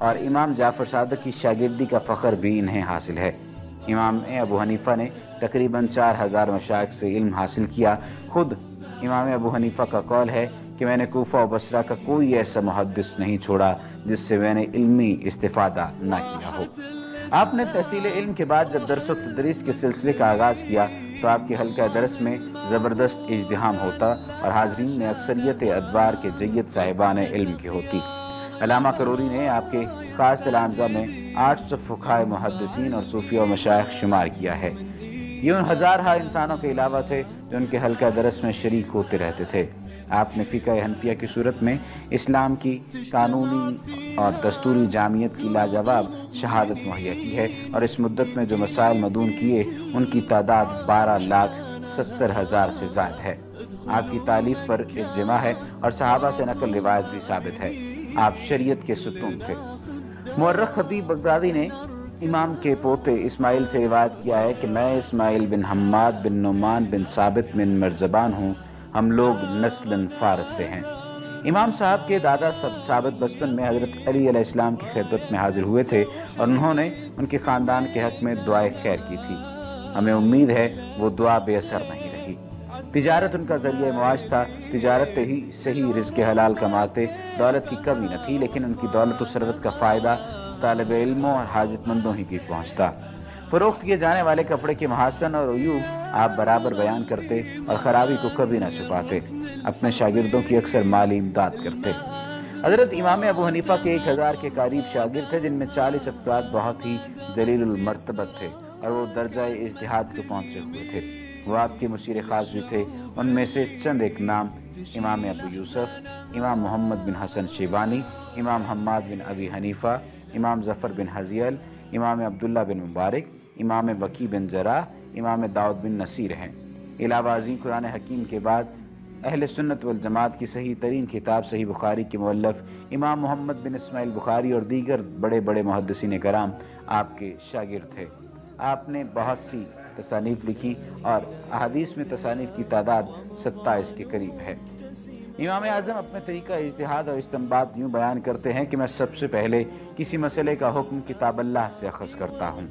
اور امام جعفر صادق کی شاگردی کا فخر بھی انہیں حاصل ہے۔ امام ابو حنیفہ نے تقریباً 4000 مشائخ سے علم حاصل کیا۔ خود امام ابو حنیفہ کا قول ہے کہ میں نے کوفہ و بصرہ کا کوئی ایسا محدث نہیں چھوڑا جس سے میں نے علمی استفادہ نہ کیا ہو۔ آپ نے تحصیل علم کے بعد جب درس و تدریس کے سلسلے کا آغاز کیا تو آپ کے حلقہ درس میں زبردست ازدحام ہوتا اور حاضرین میں اکثریت ادوار کے جید صاحبان علم کی ہوتی۔ علامہ کروری نے آپ کے خاص تلامذہ میں 800 فقہاء محدثین اور صوفیہ و مشائخ شمار کیا ہے۔ یہ ان ہزارہا انسانوں کے علاوہ تھے جو ان کے حلقہ درس میں شریک ہوتے رہتے تھے۔ آپ نے فقہ حنفیہ کی صورت میں اسلام کی قانونی اور دستوری جامعیت کی لاجواب شہادت مہیا کی ہے، اور اس مدت میں جو مسائل مدون کیے ان کی تعداد 12,70,000 سے زائد ہے۔ آپ کی تعلیف پر اجماع ہے اور صحابہ سے نقل روایت بھی ثابت ہے۔ آپ شریعت کے ستون تھے۔ مورخ خطیب بغدادی نے امام کے پوتے اسماعیل سے روایت کیا ہے کہ میں اسماعیل بن حماد بن نعمان بن ثابت بن مرزبان ہوں، ہم لوگ نسلاً فارس سے ہیں۔ امام صاحب کے دادا ثابت بچپن میں حضرت علی علیہ السلام کی خدمت میں حاضر ہوئے تھے اور انہوں نے ان کے خاندان کے حق میں دعائے خیر کی تھی۔ ہمیں امید ہے وہ دعا بے اثر نہیں رہی۔ تجارت ان کا ذریعہ معاش تھا، تجارت ہی صحیح رزق حلال کماتے، دولت کی کمی نہ تھی، لیکن ان کی دولت و ثروت کا فائدہ طالب علموں اور حاجت مندوں ہی کی پہنچتا۔ فروخت کیے جانے والے کپڑے کے محاسن اور عیوب آپ برابر بیان کرتے اور خرابی کو کبھی نہ چھپاتے۔ اپنے شاگردوں کی اکثر مالی امداد کرتے۔ حضرت امام ابو حنیفہ کے 1000 کے قریب شاگرد تھے، جن میں 40 افراد بہت ہی جلیل المرتبت تھے اور وہ درجہ اجتہاد کو پہنچے ہوئے تھے۔ وہ آپ کے مشیر خاص بھی تھے۔ ان میں سے چند ایک نام: امام ابو یوسف، امام محمد بن حسن شیبانی، امام حماد بن ابی حنیفہ، امام ظفر بن حزیل، امام عبداللہ بن مبارک، امام بکی بن جراح، امام داؤد بن نصیر ہیں۔ علاوہ ازیں قرآن حکیم کے بعد اہل سنت والجماعت کی صحیح ترین کتاب صحیح بخاری کے مؤلف امام محمد بن اسماعیل بخاری اور دیگر بڑے بڑے محدثین کرام آپ کے شاگرد تھے۔ آپ نے بہت سی تصانیف لکھی اور احادیث میں تصانیف کی تعداد 27 کے قریب ہے۔ امام اعظم اپنے طریقہ اجتہاد اور استنباط یوں بیان کرتے ہیں کہ میں سب سے پہلے کسی مسئلے کا حکم کتاب اللہ سے اخذ کرتا ہوں،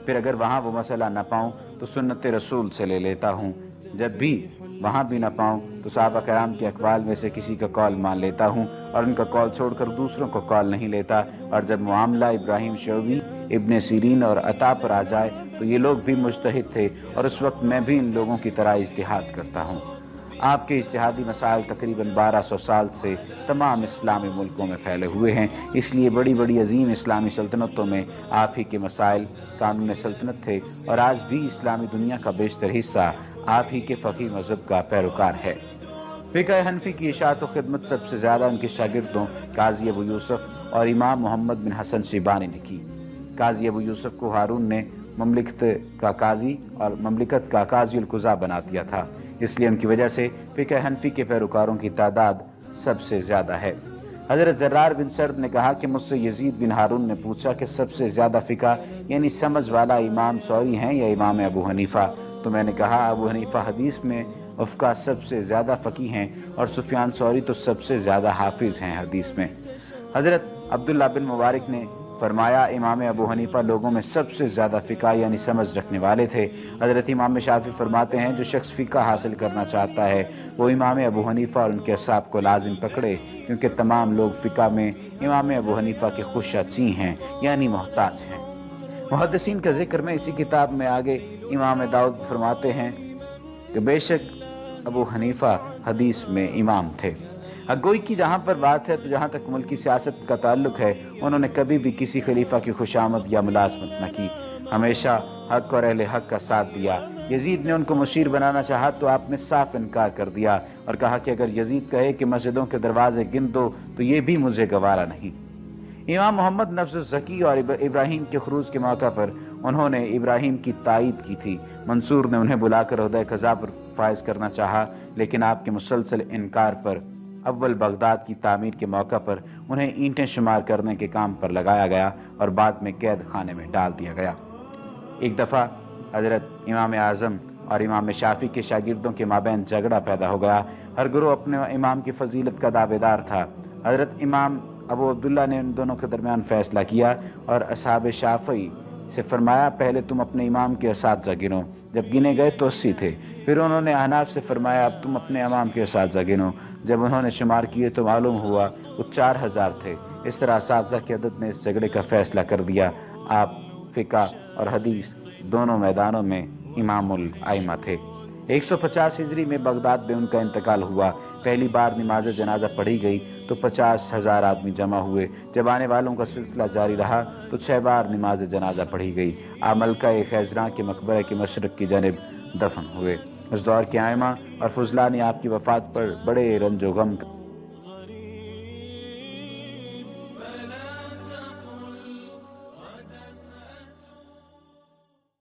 پھر اگر وہاں وہ مسئلہ نہ پاؤں تو سنت رسول سے لے لیتا ہوں، جب بھی وہاں بھی نہ پاؤں تو صحابہ کرام کے اقوال میں سے کسی کا قول مان لیتا ہوں اور ان کا قول چھوڑ کر دوسروں کو قول نہیں لیتا، اور جب معاملہ ابراہیم شعبی، ابن سیرین اور عطا پر آ جائے تو یہ لوگ بھی مجتہد تھے اور اس وقت میں بھی ان لوگوں کی طرح اجتہاد کرتا ہوں۔ آپ کے اجتہادی مسائل تقریباً 1200 سال سے تمام اسلامی ملکوں میں پھیلے ہوئے ہیں، اس لیے بڑی بڑی عظیم اسلامی سلطنتوں میں آپ ہی کے مسائل قانون سلطنت تھے، اور آج بھی اسلامی دنیا کا بیشتر حصہ آپ ہی کے فقیہ مذہب کا پیروکار ہے۔ فقہ حنفی کی اشاعت و خدمت سب سے زیادہ ان کے شاگردوں قاضی ابو یوسف اور امام محمد بن حسن شیبانی نے کی۔ قاضی ابو یوسف کو ہارون نے مملکت کا قاضی القضاء بنا دیا تھا، اس لیے ان کی وجہ سے فقہ حنفی کے پیروکاروں کی تعداد سب سے زیادہ ہے۔ حضرت زرار بن سرد نے کہا کہ مجھ سے یزید بن ہارون نے پوچھا کہ سب سے زیادہ فقہ یعنی سمجھ والا امام ثوری ہیں یا امام ابو حنیفہ؟ تو میں نے کہا ابو حنیفہ حدیث میں افقہ سب سے زیادہ فقیہ ہیں اور سفیان ثوری تو سب سے زیادہ حافظ ہیں حدیث میں۔ حضرت عبداللہ بن مبارک نے فرمایا امام ابو حنیفہ لوگوں میں سب سے زیادہ فقہ یعنی سمجھ رکھنے والے تھے۔ حضرت امام شافعی فرماتے ہیں جو شخص فقہ حاصل کرنا چاہتا ہے وہ امام ابو حنیفہ اور ان کے اصحاب کو لازم پکڑے، کیونکہ تمام لوگ فقہ میں امام ابو حنیفہ کے خشہ چی ہیں یعنی محتاج ہیں۔ محدثین کا ذکر میں اسی کتاب میں آگے امام داؤد فرماتے ہیں کہ بے شک ابو حنیفہ حدیث میں امام تھے۔ گوئی کی جہاں پر بات ہے تو جہاں تک ملکی سیاست کا تعلق ہے انہوں نے کبھی بھی کسی خلیفہ کی خوشامد یا ملازمت نہ کی، ہمیشہ حق اور اہل حق کا ساتھ دیا۔ یزید نے ان کو مشیر بنانا چاہا تو آپ نے صاف انکار کر دیا اور کہا کہ اگر یزید کہے کہ مسجدوں کے دروازے گن دو تو یہ بھی مجھے گوارا نہیں۔ امام محمد نفس الزکی اور ابراہیم کے خروج کے موقع پر انہوں نے ابراہیم کی تائید کی تھی۔ منصور نے انہیں بلا کر عہدہ قضا پر فائز کرنا چاہا، لیکن آپ کے مسلسل انکار پر اول بغداد کی تعمیر کے موقع پر انہیں اینٹیں شمار کرنے کے کام پر لگایا گیا اور بعد میں قید خانے میں ڈال دیا گیا۔ ایک دفعہ حضرت امام اعظم اور امام شافعی کے شاگردوں کے مابین جھگڑا پیدا ہو گیا۔ ہر گروہ اپنے امام کی فضیلت کا دعویدار تھا۔ حضرت امام ابو عبداللہ نے ان دونوں کے درمیان فیصلہ کیا اور اصحاب شافعی سے فرمایا پہلے تم اپنے امام کے اساتذہ گنو۔ جب گنے گئے تو 80 تھے۔ پھر انہوں نے احناف سے فرمایا اب تم اپنے امام کے اساتذہ گنو۔ جب انہوں نے شمار کیے تو معلوم ہوا وہ 4000 تھے۔ اس طرح اساتذہ کی عدد نے اس جھگڑے کا فیصلہ کر دیا۔ آپ فقہ اور حدیث دونوں میدانوں میں امام الائمہ تھے۔ 150 ہجری میں بغداد میں ان کا انتقال ہوا۔ پہلی بار نماز جنازہ پڑھی گئی تو 50,000 آدمی جمع ہوئے۔ جب آنے والوں کا سلسلہ جاری رہا تو 6 بار نماز جنازہ پڑھی گئی۔ آپ ملکہ خیزراں کے مقبرہ کے مشرق کی جانب دفن ہوئے۔ اس دور کے ائمہ اور فضلاء نے آپ کی وفات پر بڑے رنج و غم